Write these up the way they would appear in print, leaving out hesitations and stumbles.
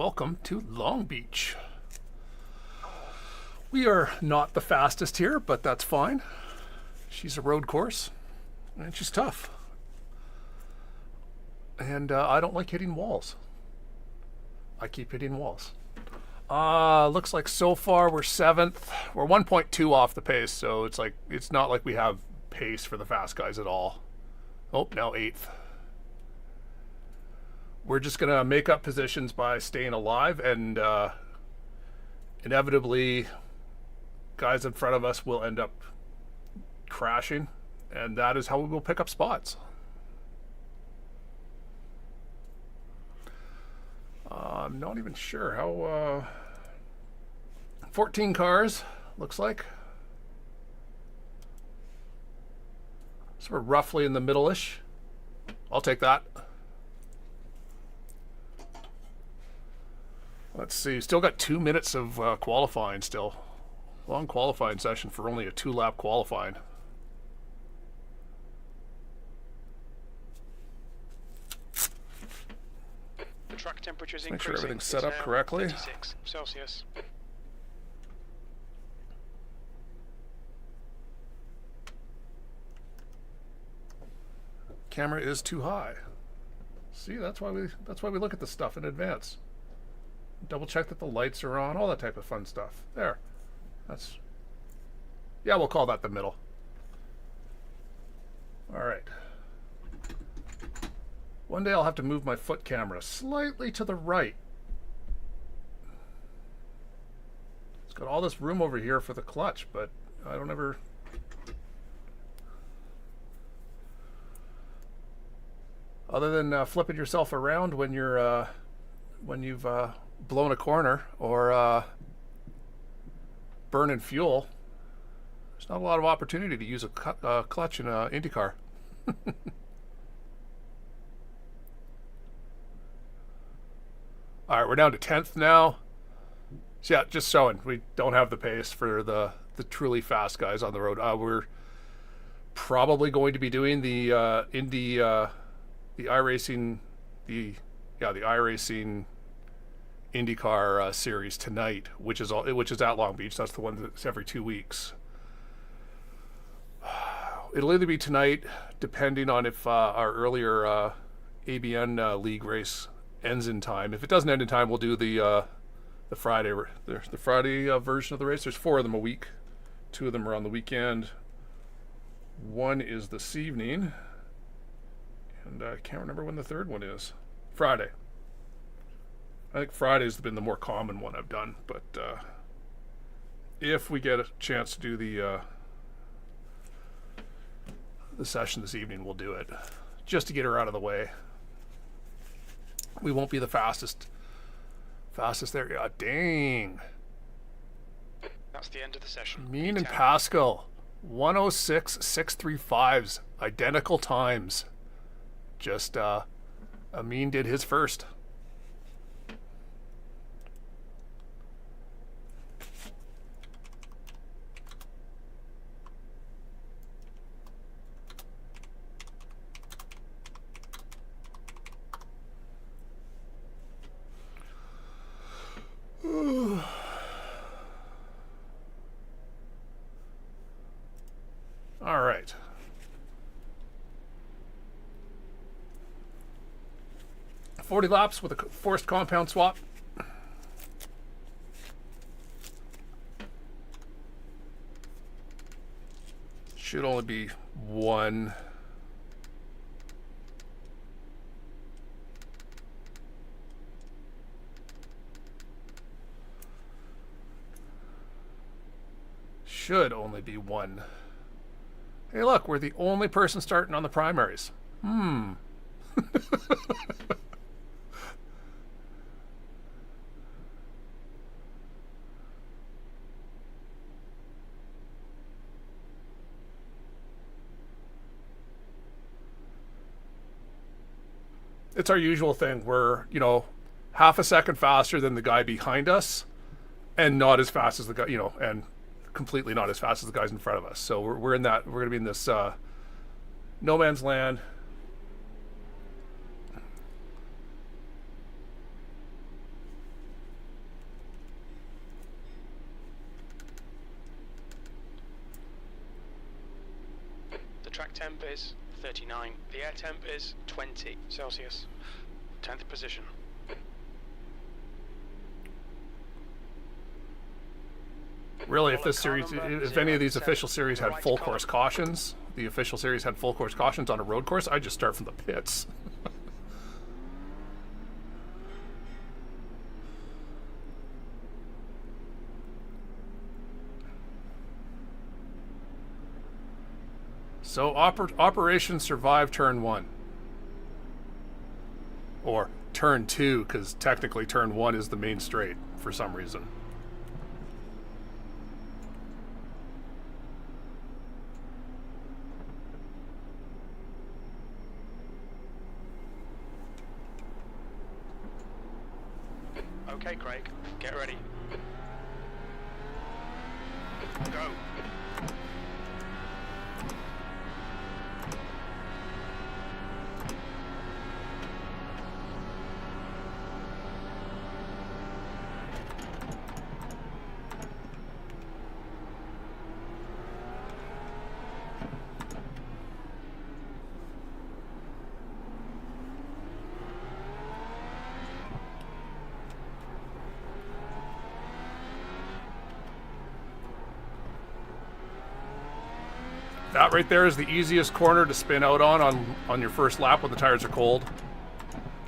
welcome to Long Beach. We are not the fastest here, but that's fine. She's a road course, and she's tough. And I don't like hitting walls. I keep hitting walls. Looks like so far we're 7th. We're 1.2 off the pace, so it's not like we have pace for the fast guys at all. Oh, now 8th. We're just going to make up positions by staying alive, and inevitably guys in front of us will end up crashing, and that is how we will pick up spots. I'm not even sure how 14 cars looks like, so we're roughly in the middle-ish. I'll take that. Let's see, still got 2 minutes of qualifying still. Long qualifying session for only a 2-lap qualifying. The track temperature is Make sure increasing. everything's set up correctly. 36 Celsius. Camera is too high. See, that's why we look at this stuff in advance. Double check that the lights are on, all that type of fun stuff. There. Yeah, we'll call that the middle. All right. One day I'll have to move my foot camera slightly to the right. It's got all this room over here for the clutch, but I don't ever... Other than flipping yourself around when you're when you've blown a corner or burning fuel, there's not a lot of opportunity to use a clutch in an IndyCar. All right, we're down to 10th now. So yeah, just showing we don't have the pace for the truly fast guys on the road. We're probably going to be doing the Indy, the iRacing, the iRacing Indycar series tonight, which is at Long Beach. That's the one that's every 2 weeks. It'll either be tonight, depending on if our earlier ABN league race ends in time. If it doesn't end in time, we'll do the Friday version of the race. There's 4 of them a week. 2 of them are on the weekend. One is this evening, and I can't remember when the third one is. Friday. I think Friday's been the more common one I've done, but if we get a chance to do the session this evening, we'll do it, just to get her out of the way. We won't be the fastest there. Yeah, dang. That's the end of the session. Mean and Pascal, 106.635s, identical times. Just Amin did his first. All right. $40 laps with a forced compound swap. Should only be one. Should only be one. Hey, look, we're the only person starting on the primaries. It's our usual thing. We're, half a second faster than the guy behind us, and not as fast as the guy, and completely not as fast as the guys in front of us. So we're in that. We're going to be in this no man's land. track temp is 39. The air temp is 20 Celsius. 10th position. Really, if this series, if any of these official series had full course cautions, the official series had full course cautions on a road course, I'd just start from the pits. So, Operation Survive Turn 1. Or Turn 2, because technically Turn 1 is the main straight for some reason. Okay, Craig, get ready. Go. That right there is the easiest corner to spin out on your first lap when the tires are cold.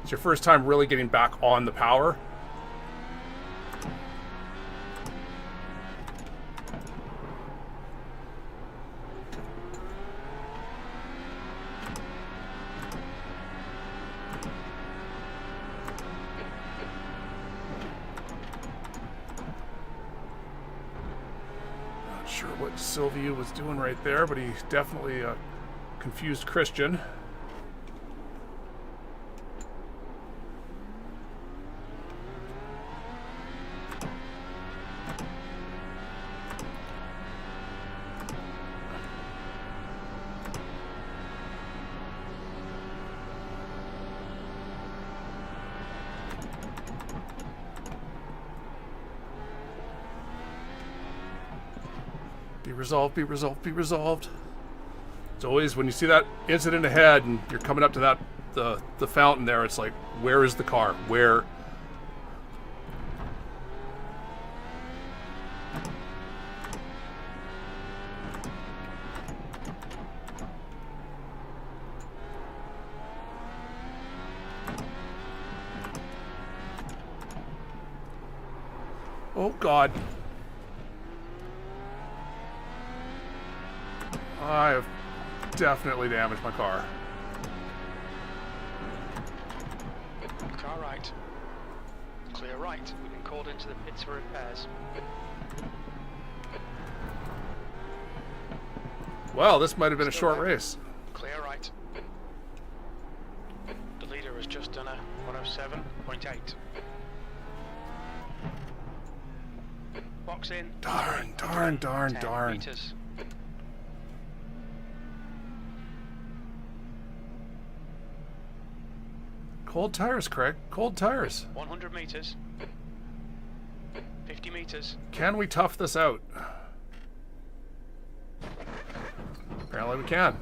It's your first time really getting back on the power. Sure what Sylvia was doing right there, but he definitely confused Christian. Be resolved, be resolved, be resolved. It's always when you see that incident ahead and you're coming up to that the fountain there, it's like, where is the car? Where? Oh God. I have definitely damaged my car. Car right. Clear right. We've been called into the pits for repairs. Well, this might have been a short race. Clear right. The leader has just done a 107.8. Box in. Darn. Meters. Cold tires, Craig. Cold tires. 100 meters. 50 meters. Can we tough this out? Apparently we can.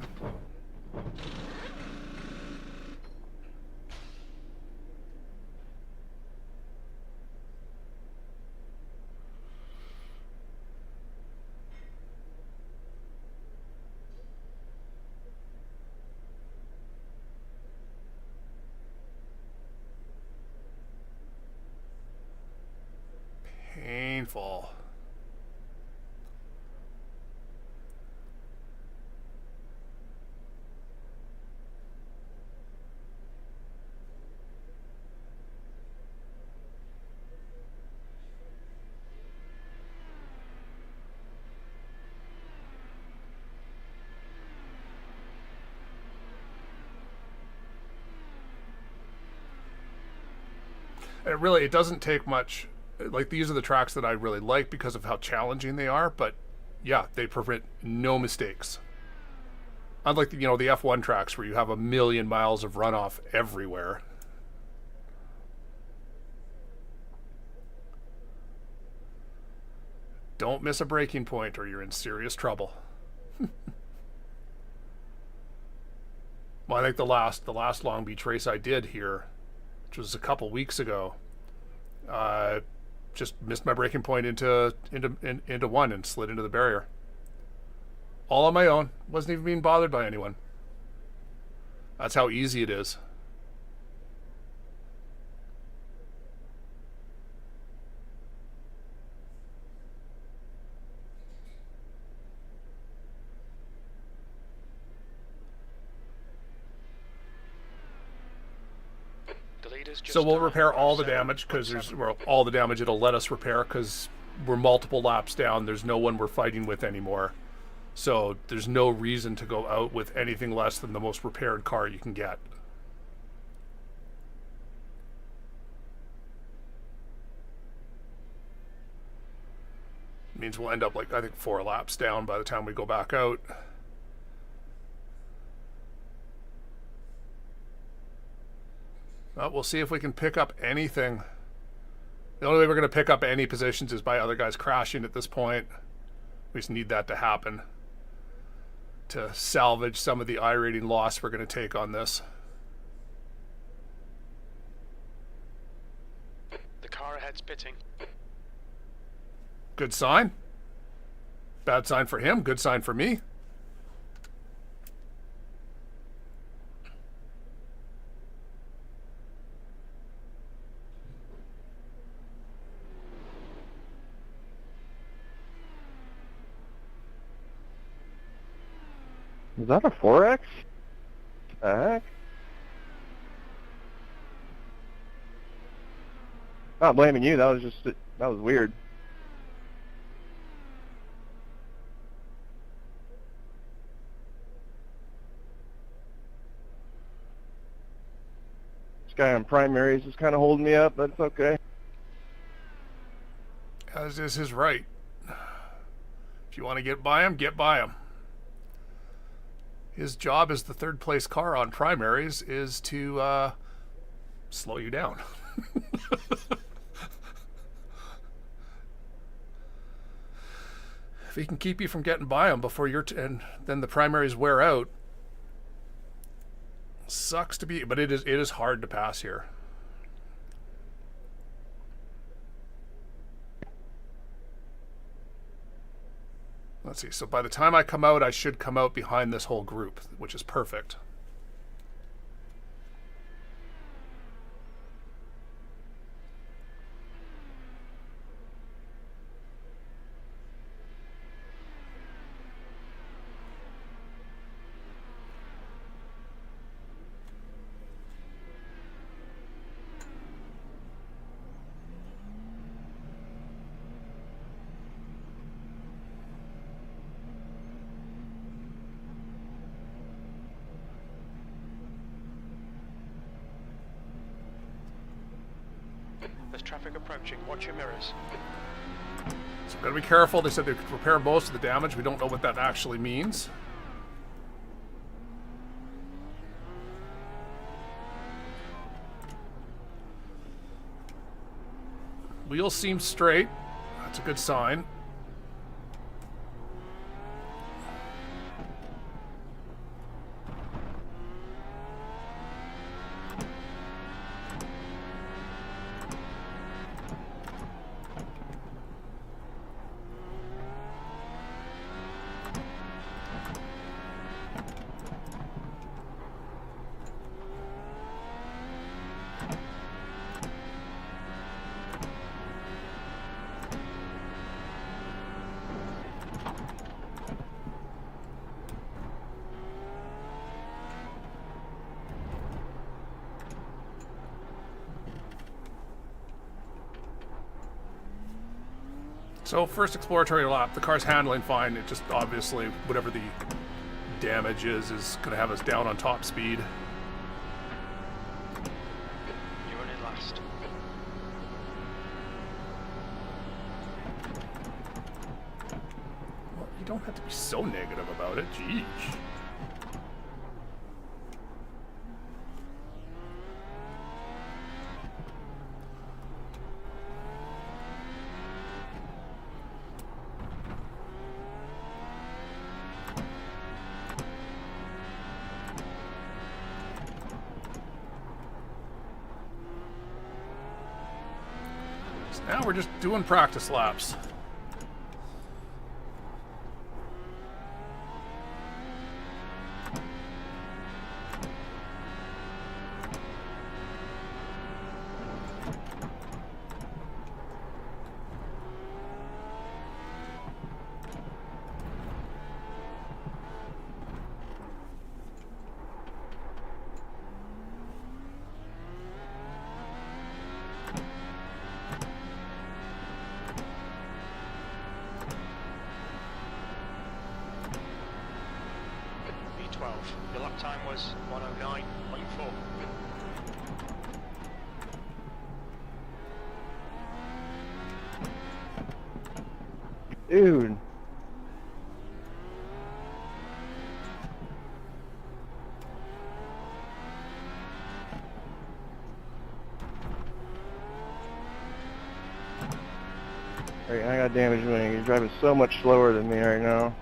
Painful. It doesn't take much. Like, these are the tracks that I really like because of how challenging they are, but yeah, they prevent no mistakes. Unlike the F1 tracks where you have a million miles of runoff everywhere. Don't miss a braking point or you're in serious trouble. Well, I think the last Long Beach race I did here, which was a couple weeks ago, just missed my braking point into one and slid into the barrier. All on my own. Wasn't even being bothered by anyone. That's how easy it is. So we'll repair all the damage because all the damage it'll let us repair because we're multiple laps down. There's no one we're fighting with anymore. So there's no reason to go out with anything less than the most repaired car you can get. It means we'll end up like, I think, 4 laps down by the time we go back out. Well, we'll see if we can pick up anything. The only way we're going to pick up any positions is by other guys crashing at this point. We just need that to happen to salvage some of the iRating loss we're going to take on this. The car ahead's pitting. Good sign. Bad sign for him. Good sign for me. Is that a 4X? The heck? Not blaming you, that was weird. This guy on primaries is kind of holding me up, but it's okay. As is his right. If you want to get by him, get by him. His job as the third place car on primaries is to slow you down. If he can keep you from getting by him before and then the primaries wear out, sucks to be, but it is hard to pass here. Let's see, so by the time I come out, I should come out behind this whole group, which is perfect. There's traffic approaching. Watch your mirrors. So gotta be careful. They said they could repair most of the damage. We don't know what that actually means. Wheels seem straight. That's a good sign. So first exploratory lap, the car's handling fine. It just obviously, whatever the damage is going to have us down on top speed. You're running last. Well, you don't have to be so negative about it. Jeez. Now we're just doing practice laps. Your lap time was 109.4. Dude. Alright, I got damage wing. You're driving so much slower than me right now.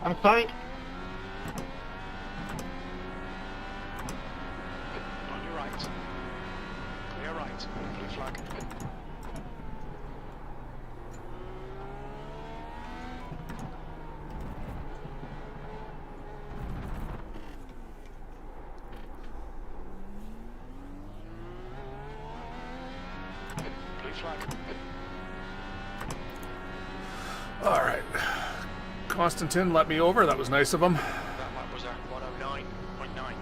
I'm fine. On your right. Clear right. Blue flag. Blue flag. All right. Constantine let me over. That was nice of him. That lap was at 109.9.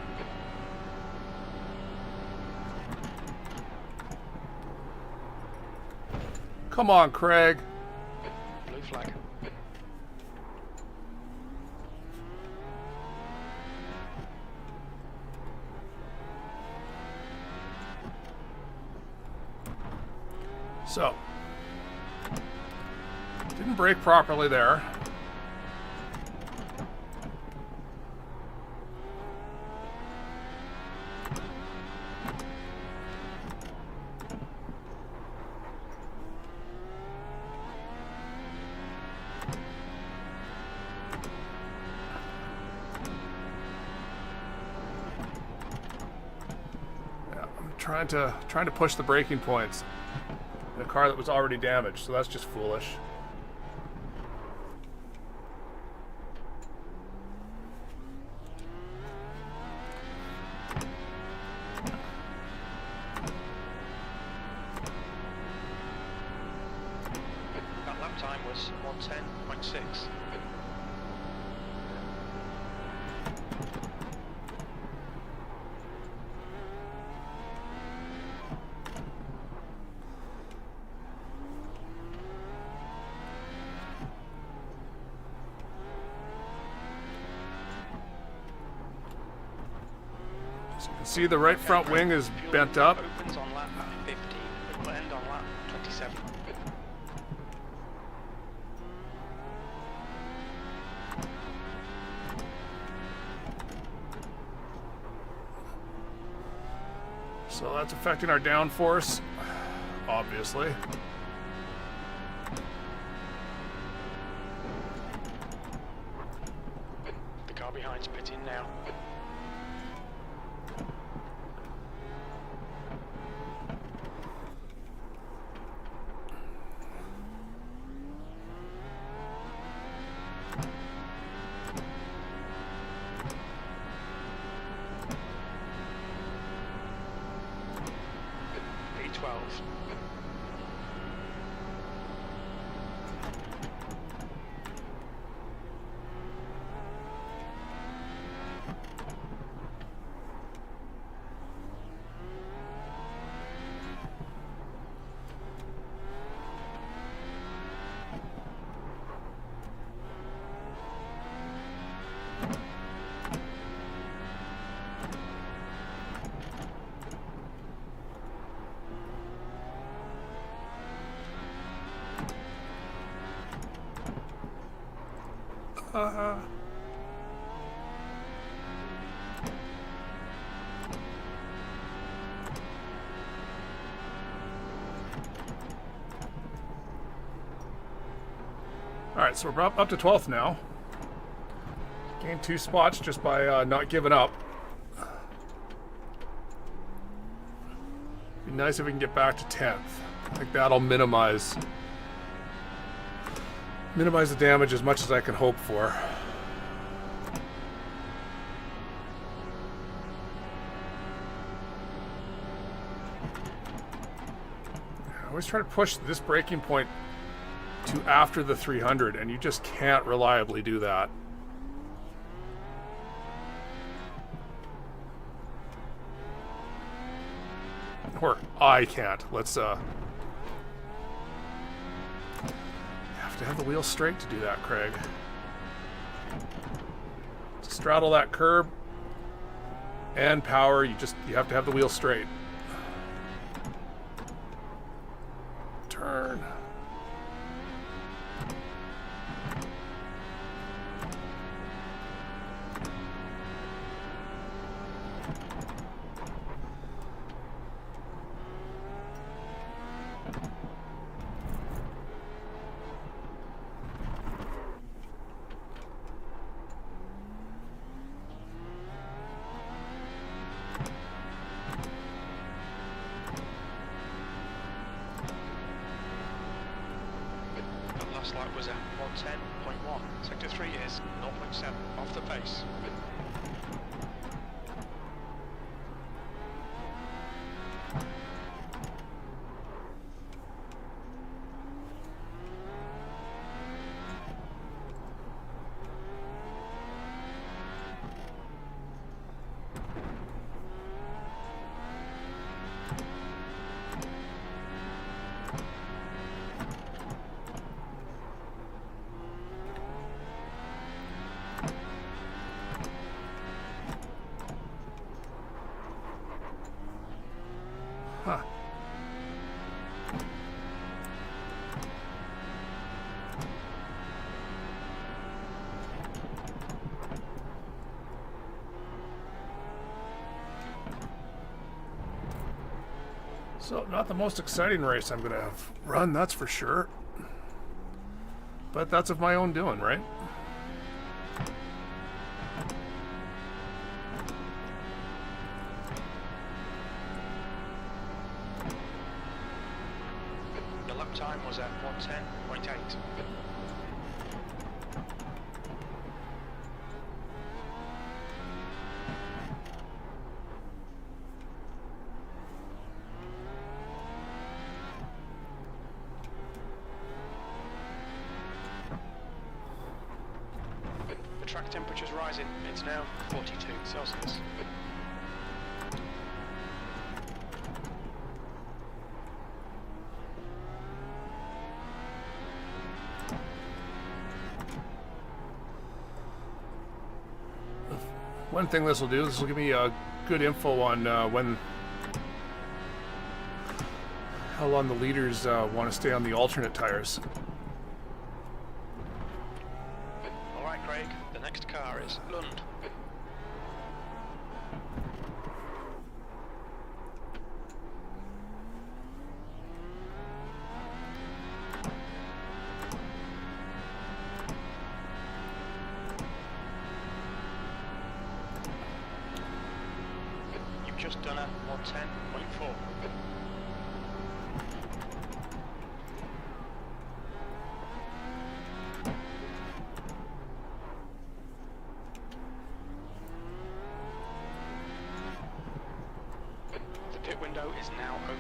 Come on, Craig. Blue flag. So, didn't brake properly there. Trying to push the braking points in a car that was already damaged, so that's just foolish. That lap time was 110.6. See, the right front wing is bent up. Opens on lap 15. It will end on lap 27. So that's affecting our downforce, obviously. The car behind's pitting now. B12. All right, so we're up to 12th now. Gained 2 spots just by not giving up. Be nice if we can get back to 10th. I think that'll minimize the damage as much as I can hope for. I always try to push this breaking point to after the 300, and you just can't reliably do that. Or I can't. Let's you have to have the wheel straight to do that, Craig. To straddle that curb and power, you have to have the wheel straight. Turn. Last lap was at 110.1. Sector 3 is 0.7 off the pace. Huh. So, not the most exciting race I'm going to have run, that's for sure. But that's of my own doing, right? The lap time was at 110.8. The track temperature's rising. It's now 42 Celsius. One thing this will do, this will give me good info on how long the leaders want to stay on the alternate tires. All right, Craig. The next car is Lund. You've just done a 110.4. The pit window is now open.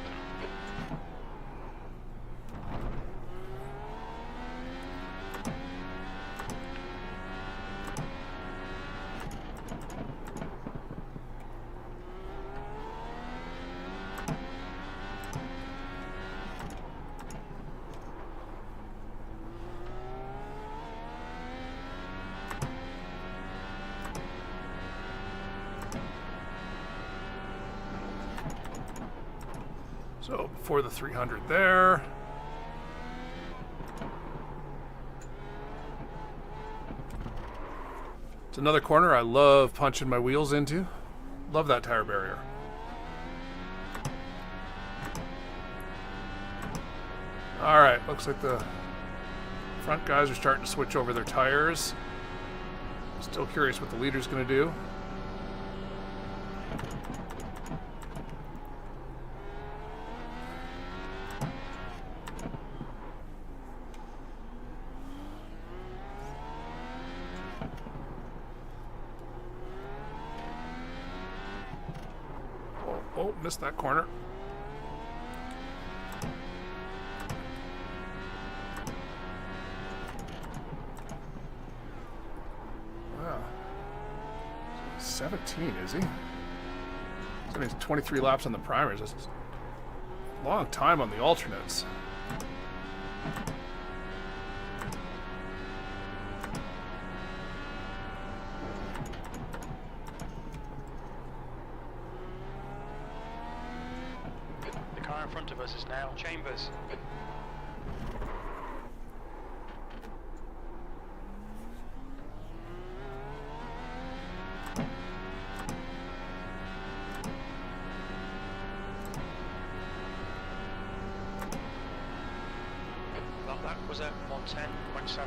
So before the 300 there. It's another corner I love punching my wheels into. Love that tire barrier. All right, looks like the front guys are starting to switch over their tires. Still curious what the leader's going to do. Oh, missed that corner. Wow. 17, is he? So he's 23 laps on the primers. That's a long time on the alternates. The car in front of us is now Chambers. That was at 110.7.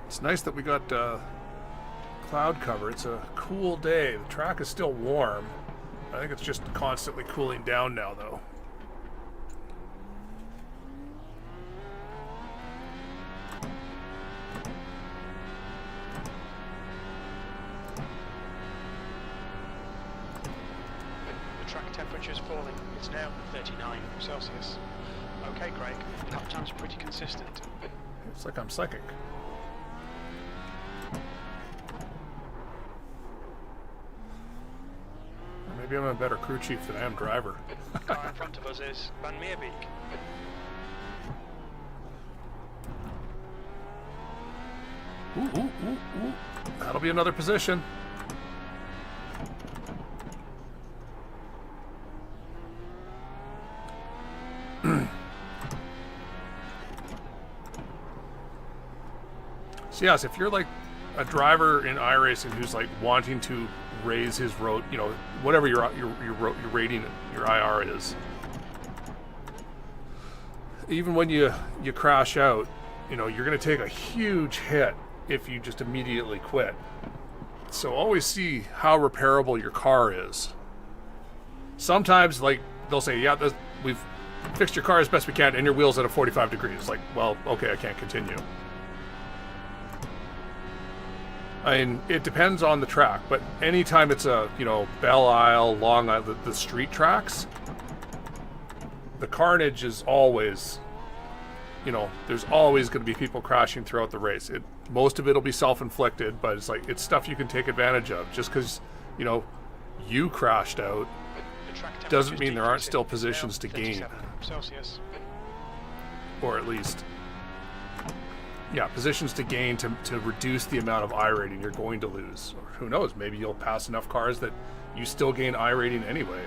It's nice that we got cloud cover. It's a cool day. The track is still warm. I think it's just constantly cooling down now, though. The track temperature is falling. It's now 39 Celsius. Okay, Craig. Lap time's pretty consistent. It's like I'm psychic. Maybe I'm a better crew chief than I am driver. The car in front of us is Van Meerbeek. Ooh. That'll be another position. So yes, if you're like a driver in iRacing who's like wanting to raise his road, you know, whatever your rating, your IR is, even when you crash out, you know, you're going to take a huge hit if you just immediately quit. So always see how repairable your car is. Sometimes, like, they'll say, yeah, we've fixed your car as best we can, and your wheel's at a 45 degrees. Like, well, okay, I can't continue. I mean, it depends on the track, but anytime it's a, you know, Belle Isle, Long Island, the street tracks, the carnage is always, you know, there's always going to be people crashing throughout the race. Most of it will be self-inflicted, but it's like, it's stuff you can take advantage of. Just because, you know, you crashed out doesn't mean there aren't still positions to gain. Celsius. Or at least, yeah, positions to gain to reduce the amount of I rating you're going to lose. Or who knows, maybe you'll pass enough cars that you still gain I rating anyway.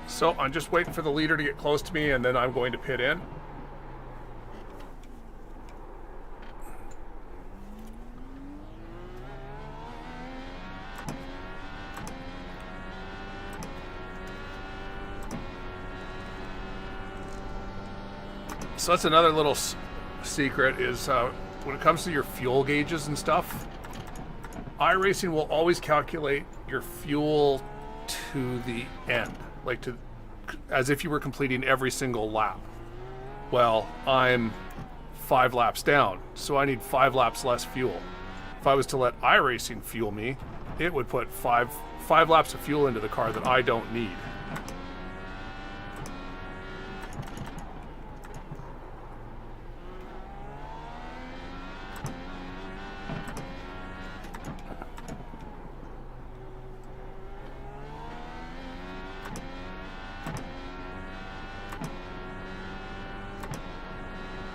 So I'm just waiting for the leader to get close to me, and then I'm going to pit in. So that's another little secret is when it comes to your fuel gauges and stuff, iRacing will always calculate your fuel to the end, like as if you were completing every single lap. Well, I'm 5 laps down, so I need 5 laps less fuel. If I was to let iRacing fuel me, it would put five laps of fuel into the car that I don't need.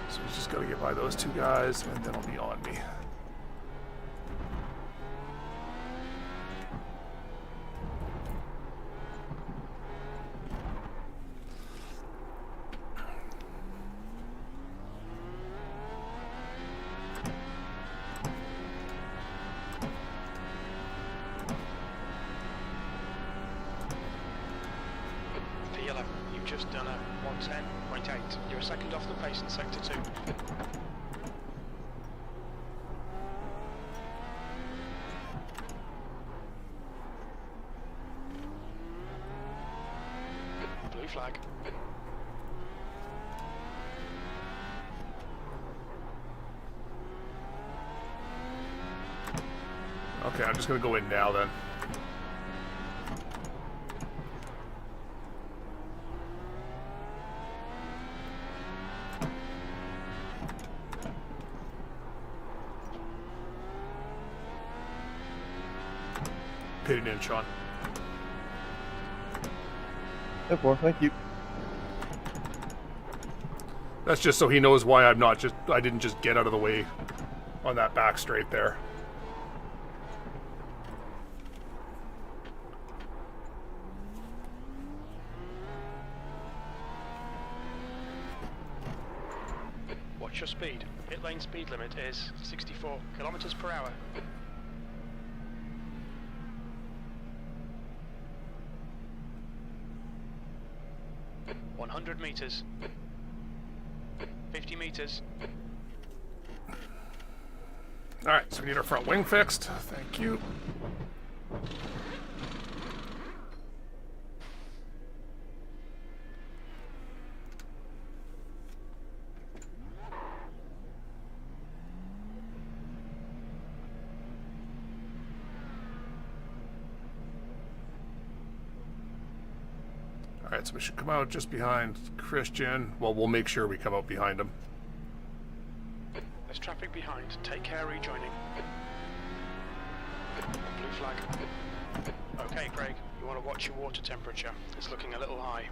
So he's just got to get by those 2 guys, and then he'll be on me. You've just done a 110.8. You're a second off the pace in sector 2. Blue flag. Okay, I'm just going to go in now then. Pitting in, Sean. 10-4, thank you. That's just so he knows why I didn't just get out of the way on that back straight there. Watch your speed. Pit lane speed limit is 64 kilometers per hour. 100 meters. 50 meters. Alright, so we need our front wing fixed. Thank you. Alright, so we should come out just behind Christian. Well, we'll make sure we come out behind him. There's traffic behind. Take care rejoining. Blue flag. Okay, Craig, you want to watch your water temperature. It's looking a little high.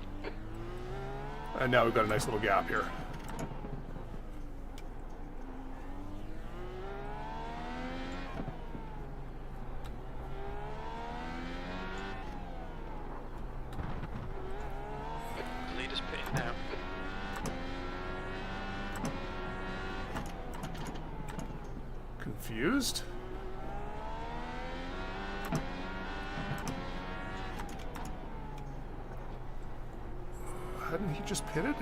And now we've got a nice little gap here. Now. Confused? Hadn't he just pitted?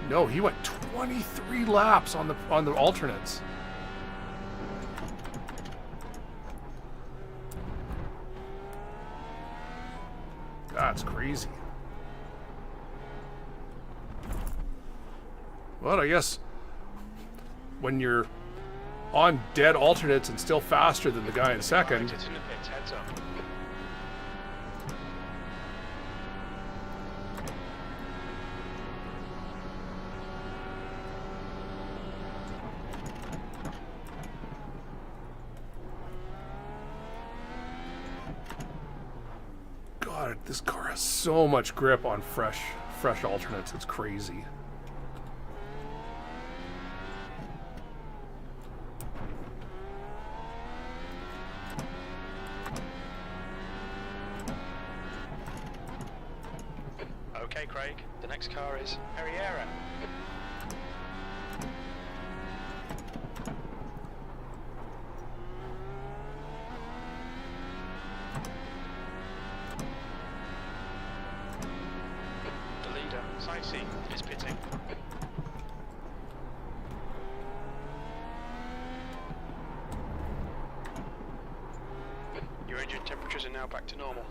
No, he went 23 laps on the alternates. That's crazy. Well, I guess when you're on dead alternates and still faster than the guy in second. Right, it's in the pits, heads up. God, this car has so much grip on fresh alternates. It's crazy. Okay, Craig, the next car is Area. The leader, Forsythe, is pitting. Your engine temperatures are now back to normal.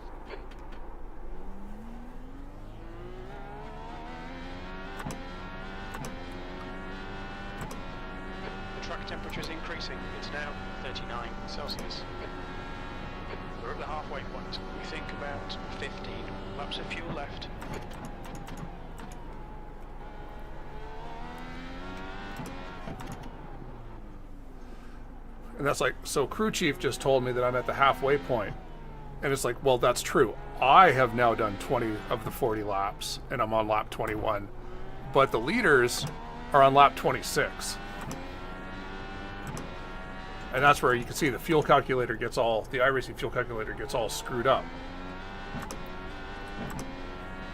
increasing. It's now 39 Celsius. We're at the halfway point. We think about 15 laps of fuel left. And that's like, so crew chief just told me that I'm at the halfway point. And it's like, well, that's true. I have now done 20 of the 40 laps, and I'm on lap 21. But the leaders are on lap 26. And that's where you can see the fuel calculator gets all, the iRacing fuel calculator gets all screwed up.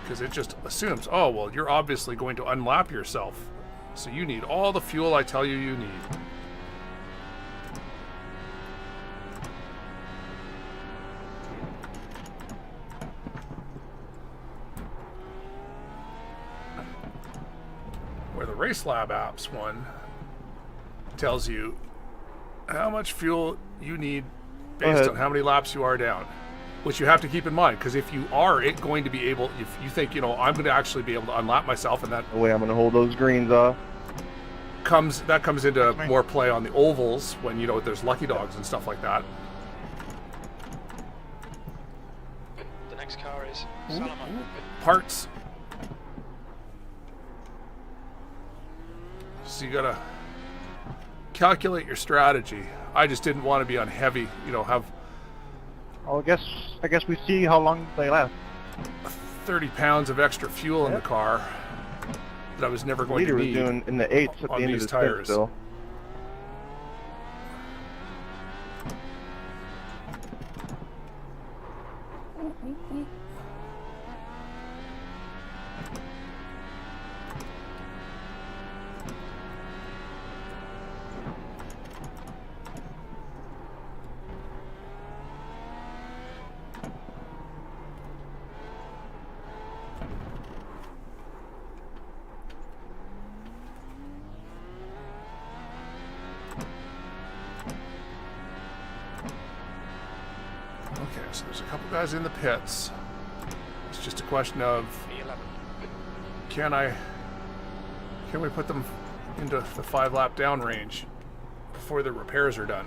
Because it just assumes, oh, well, you're obviously going to unlap yourself. So you need all the fuel I tell you you need. Where the Race Lab apps one tells you how much fuel you need based on how many laps you are down, which you have to keep in mind, because if you are going to be able, if you think, you know, I'm going to actually be able to unlap myself, and that The way I'm going to hold those greens off. comes into more play on the ovals when, you know, there's lucky dogs and stuff like that. The next car is Salomon. Parts. So you gotta calculate your strategy. I just didn't want to be on heavy, you know, have Oh, I guess we see how long they last. 30 pounds of extra fuel in the car that I was never going to Leader was need doing in the 8s at the on end of these the stint tires. still. Okay, so there's a couple guys in the pits. It's just a question of P11. can we put them into the 5-lap down range before the repairs are done?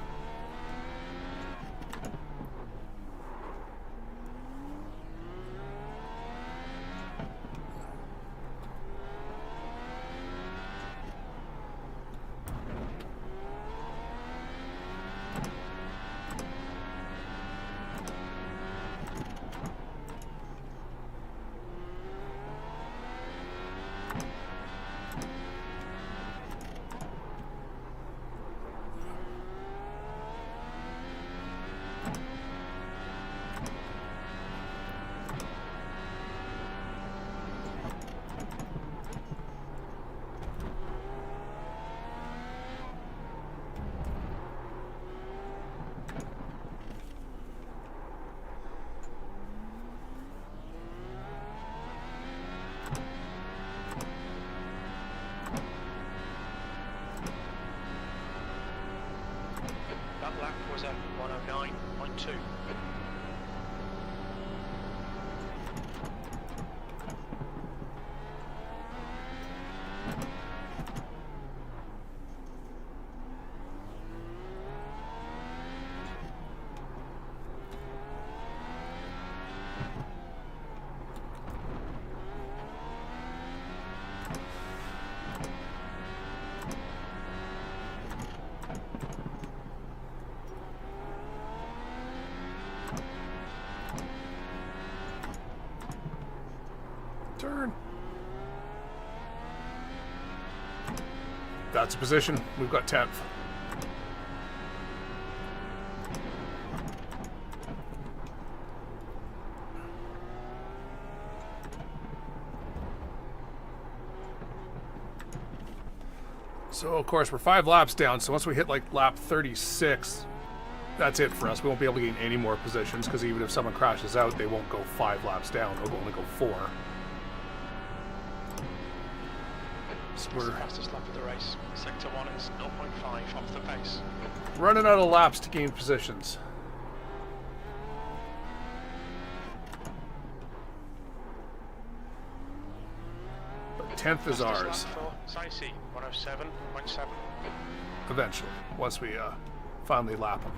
That lap was at 109.2. Turn. That's a position. We've got 10th. So, of course, we're 5 laps down, so once we hit, like, lap 36, that's it for us. We won't be able to gain any more positions, because even if someone crashes out, they won't go 5 laps down. They'll only go 4. So It's we're the fastest lap of the race. Sector 1 is 0.5 off the pace. running out of laps to gain positions. But 10th is Fastest ours. lap for Sci C, 107.7. eventually, once we finally lap them.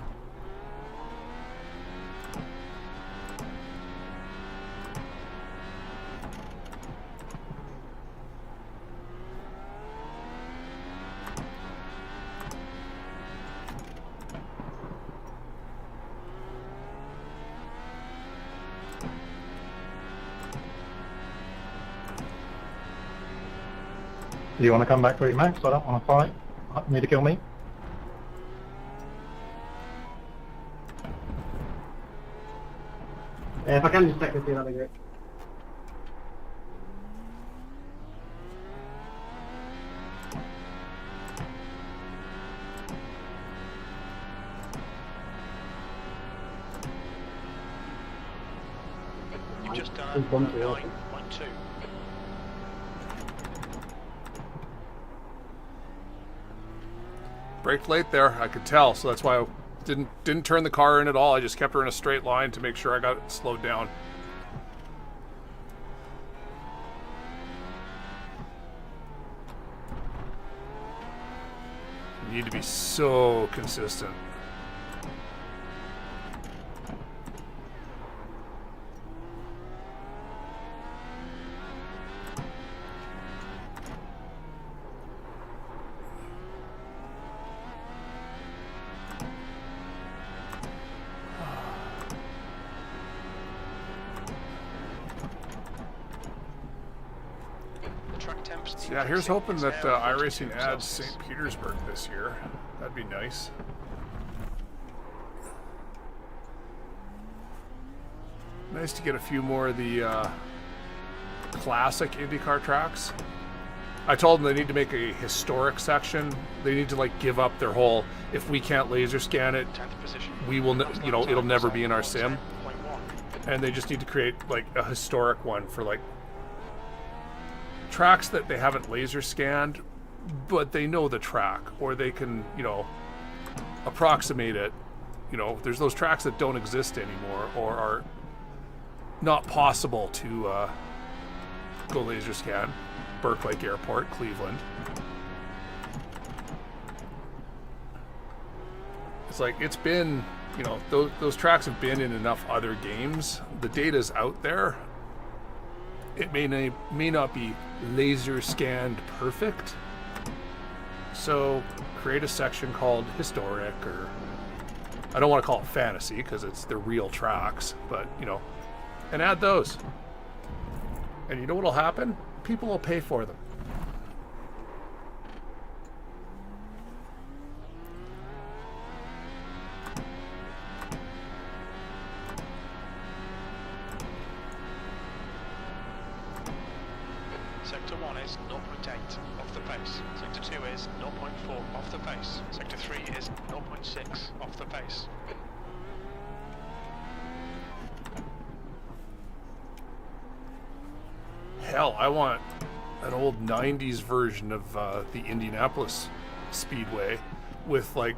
Do you want to come back for it, Max? I don't want to fight. You need to kill me. If I can just check with you, that'd be great. You've just done It's Bumpy, 9.2. Braked late there, I could tell, so that's why I didn't turn the car in at all. I just kept her in a straight line to make sure I got it slowed down. You need to be so consistent. The track temps. Yeah, here's hoping that iRacing 42 adds Celsius. St. Petersburg this year. That'd be nice. Nice to get a few more of the classic IndyCar tracks. I told them they need to make a historic section. They need to like give up their whole, if we can't laser scan it, 10th position. we will, you know, it'll never be in our sim. 10.1. And they just need to create like a historic one for like tracks that they haven't laser scanned, but they know the track, or they can, you know, approximate it. You know, there's those tracks that don't exist anymore or are not possible to go laser scan. Burke Lake Airport, Cleveland. It's like, it's been, you know, those tracks have been in enough other games. The data's out there. It may not be laser scanned perfect. So create a section called historic, or I don't want to call it fantasy because they're real tracks, but you know, and add those. And you know what'll happen? People will pay for them. Sector 1 is 0.8 off the pace. Sector 2 is 0.4 off the pace. Sector 3 is 0.6 off the pace. Hell, I want an old 90s version of the Indianapolis Speedway with like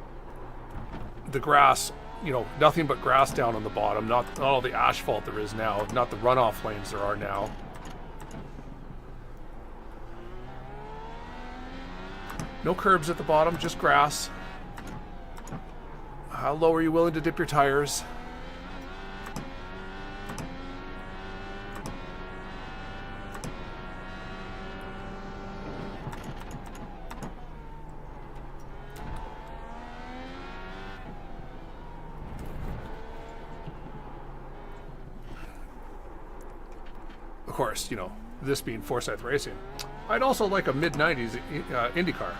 the grass, you know, nothing but grass down on the bottom, not all the asphalt there is now, not the runoff lanes there are now. No curbs at the bottom, just grass. How low are you willing to dip your tires? Of course, you know, this being Forsythe Racing, I'd also like a mid-90s IndyCar.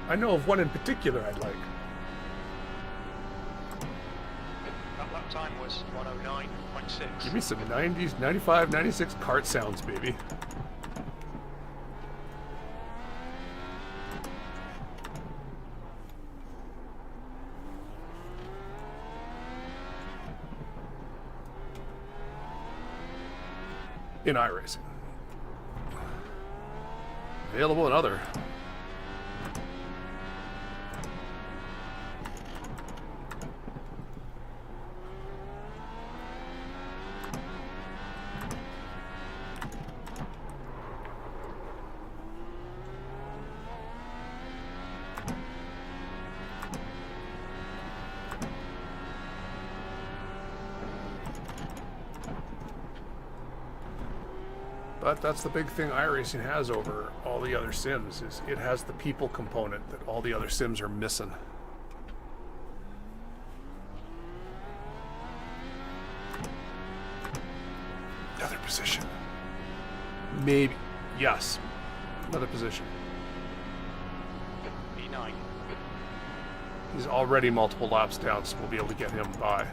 I know of one in particular I'd like. That lap time was 109.6. Give me some 90s, 95, 96 kart sounds, baby. In iRacing. Available in other. that's the big thing iRacing has over all the other sims, is it has the people component that all the other sims are missing. Another position. Maybe. Yes. Another position. P9. He's already multiple laps down, so we'll be able to get him by.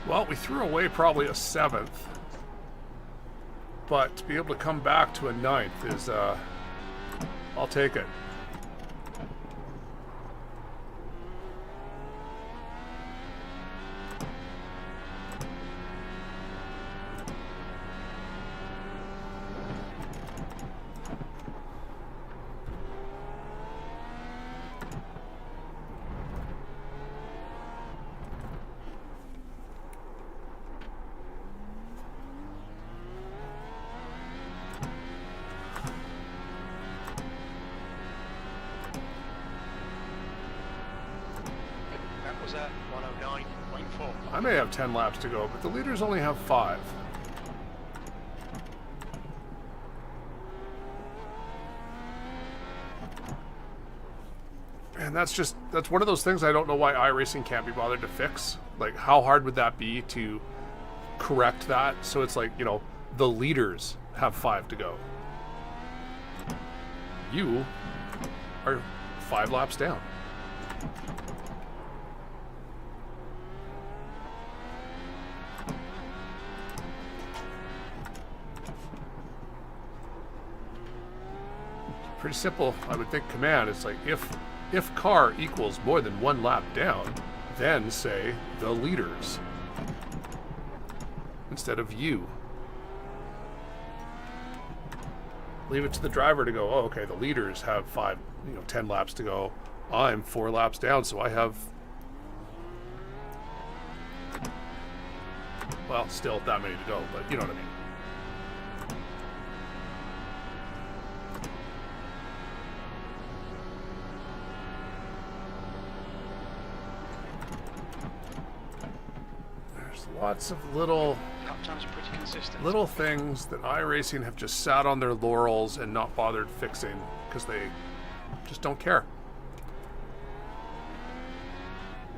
Well, we threw away probably a 7th, but to be able to come back to a 9th is, I'll take it. That was at 109.4. I may have 10 laps to go, but the leaders only have 5. And that's one of those things I don't know why iRacing can't be bothered to fix. Like, how hard would that be to correct that? So it's like, you know, the leaders have 5 to go. You are 5 laps down. Pretty simple, I would think, command. It's like, if car equals more than 1 lap down, then say the leaders instead of you. Leave it to the driver to go, oh, okay, the leaders have 10 laps to go. I'm 4 laps down, so I have, well, still that many to go, but you know what I mean. Lots of little Pretty consistent. little things that iRacing have just sat on their laurels and not bothered fixing because they just don't care.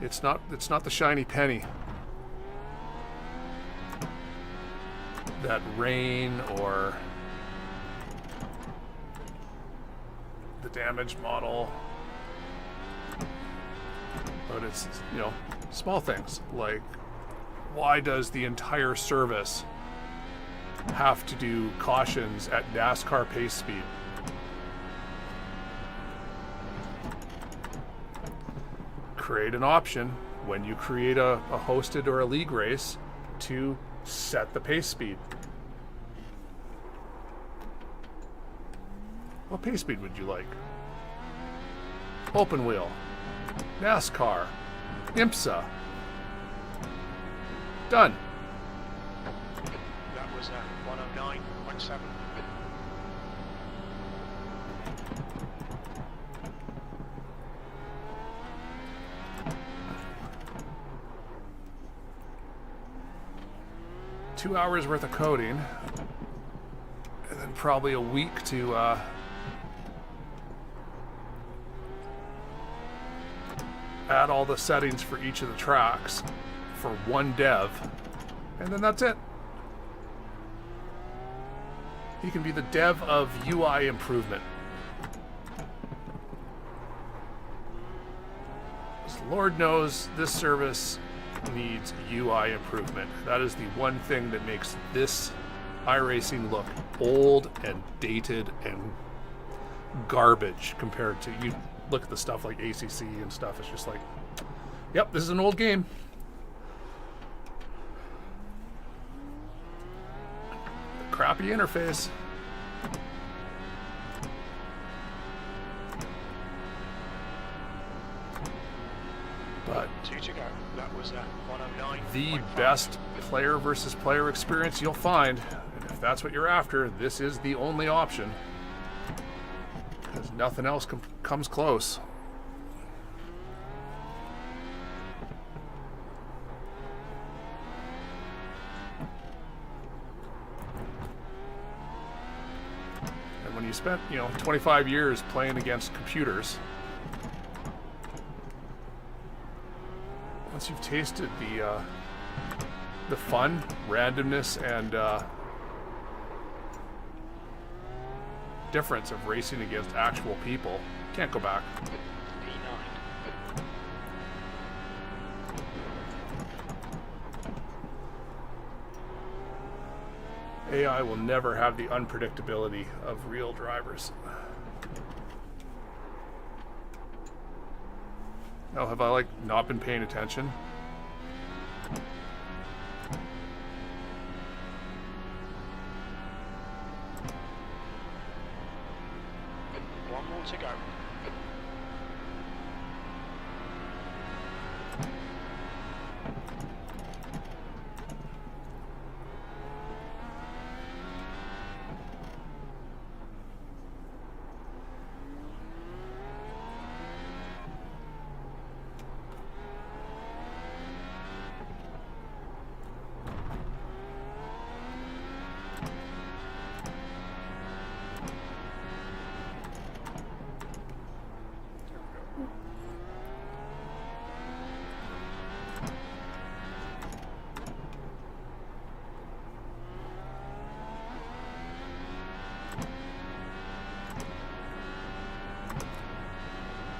It's not the shiny penny. That rain or the damage model. But it's, you know, small things like, why does the entire service have to do cautions at NASCAR pace speed? Create an option when you create a hosted or a league race to set the pace speed. What pace speed would you like? Open wheel, NASCAR, IMSA. Done. That was at 109.7. Two hours worth of coding, and then probably a week to add all the settings for each of the tracks for one dev, and then that's it. He can be the dev of UI improvement. As Lord knows, this service needs UI improvement. That is the one thing that makes this iRacing look old and dated and garbage compared to, you look at the stuff like ACC and stuff, it's just like, yep, this is an old game. Crappy interface. But 2 to go. That was 109. the best player versus player experience you'll find. And if that's what you're after, this is the only option. Because nothing else comes close. And when you spent, 25 years playing against computers, once you've tasted the fun, randomness, and difference of racing against actual people, can't go back. P9. AI will never have the unpredictability of real drivers. Oh, have I not been paying attention? One more to go.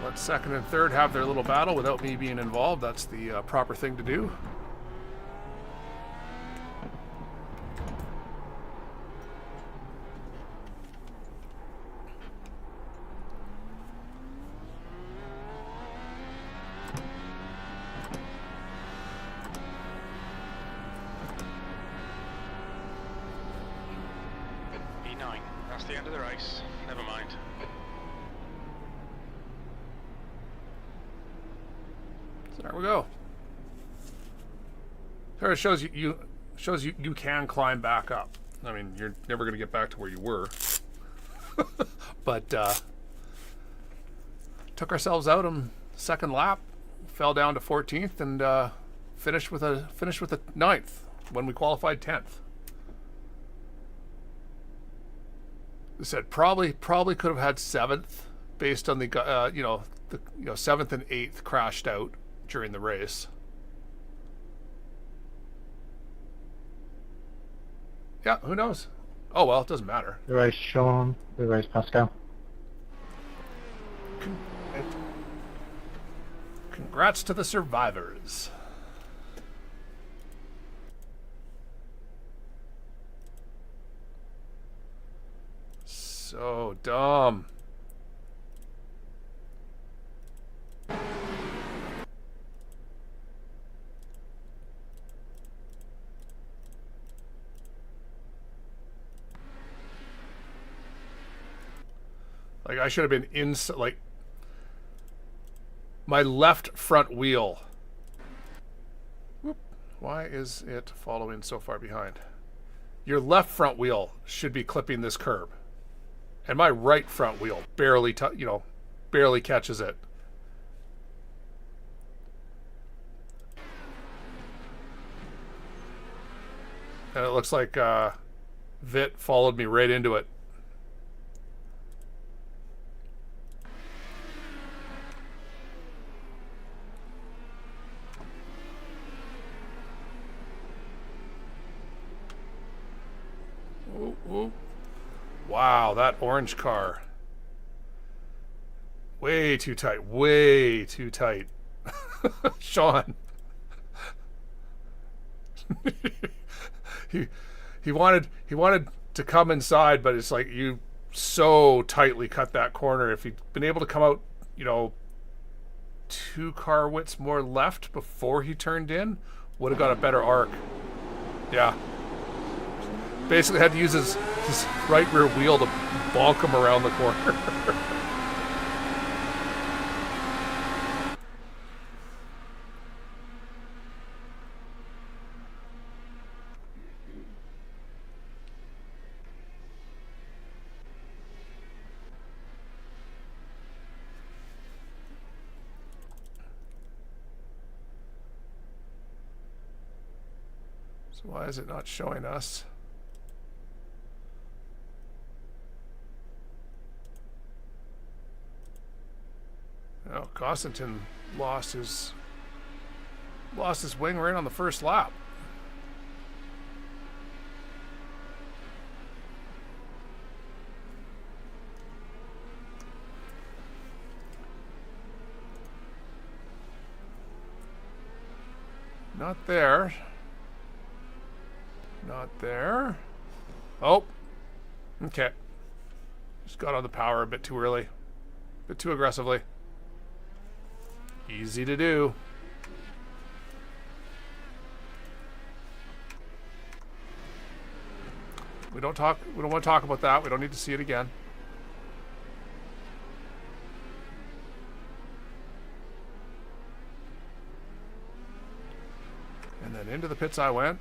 Let second and third have their little battle without me being involved. That's the proper thing to do. P9. That's the end of the race. Never mind. So there we go. There it shows you can climb back up. I mean, you're never going to get back to where you were, but took ourselves out on second lap, fell down to 14th, and finished with a 9th when we qualified 10th. I said probably could have had 7th based on the 7th and 8th crashed out during the race. Yeah, who knows? Oh well, it doesn't matter. Good race, Sean. Good race, Pascal. Congrats to the survivors. So dumb. Like, I should have been my left front wheel. Whoop. Why is it following so far behind? Your left front wheel should be clipping this curb. And my right front wheel barely catches it. And it looks like Vit followed me right into it. Ooh, ooh. Wow, that orange car. Way too tight. Way too tight. Sean. he wanted to come inside, but it's like you so tightly cut that corner. If he'd been able to come out, 2 car widths more left before he turned in, would have got a better arc. Yeah. Basically had to use his right rear wheel to bonk him around the corner. So why is it not showing us? Oh, Costington lost his wing right on the first lap. Not there. Not there. Oh. Okay. Just got on the power a bit too early. A bit too aggressively. Easy to do. We don't want to talk about that. We don't need to see it again. And then into the pits I went.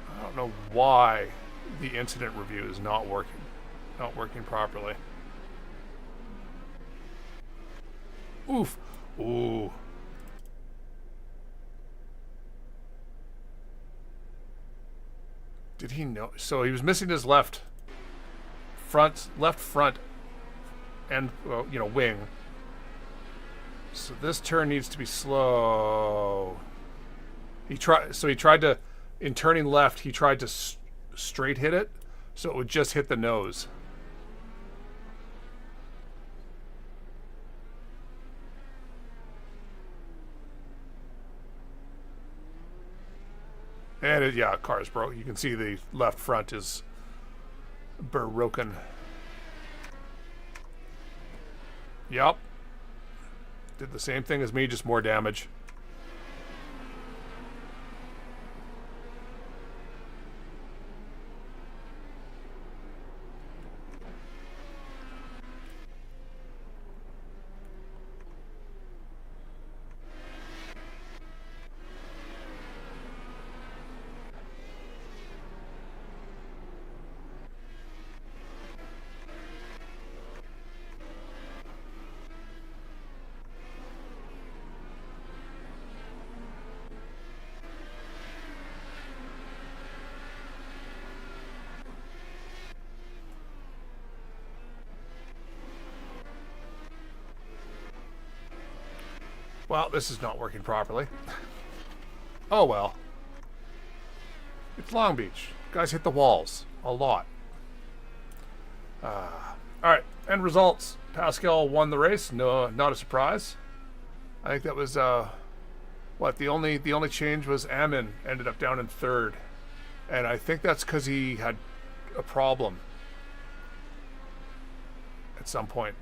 I don't know why the incident review is not working properly. Oof. Ooh. Did he know? So he was missing his left front and wing. So this turn needs to be slow. He tried to, in turning left, he tried to straight hit it, so it would just hit the nose. And car's broke. You can see the left front is broken. Yep. Did the same thing as me, just more damage. Well, this is not working properly. Oh well. It's Long Beach. Guys hit the walls a lot. Alright, end results. Pascal won the race. No, not a surprise. I think that was the only change was Amin ended up down in third. And I think that's because he had a problem at some point.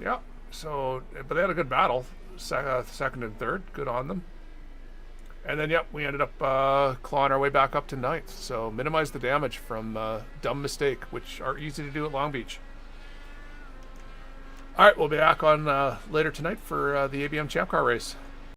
Yeah, so, but they had a good battle, second and third, good on them. And then, we ended up clawing our way back up to ninth, so minimize the damage from dumb mistake, which are easy to do at Long Beach. All right, we'll be back on later tonight for the ABM Champ Car race.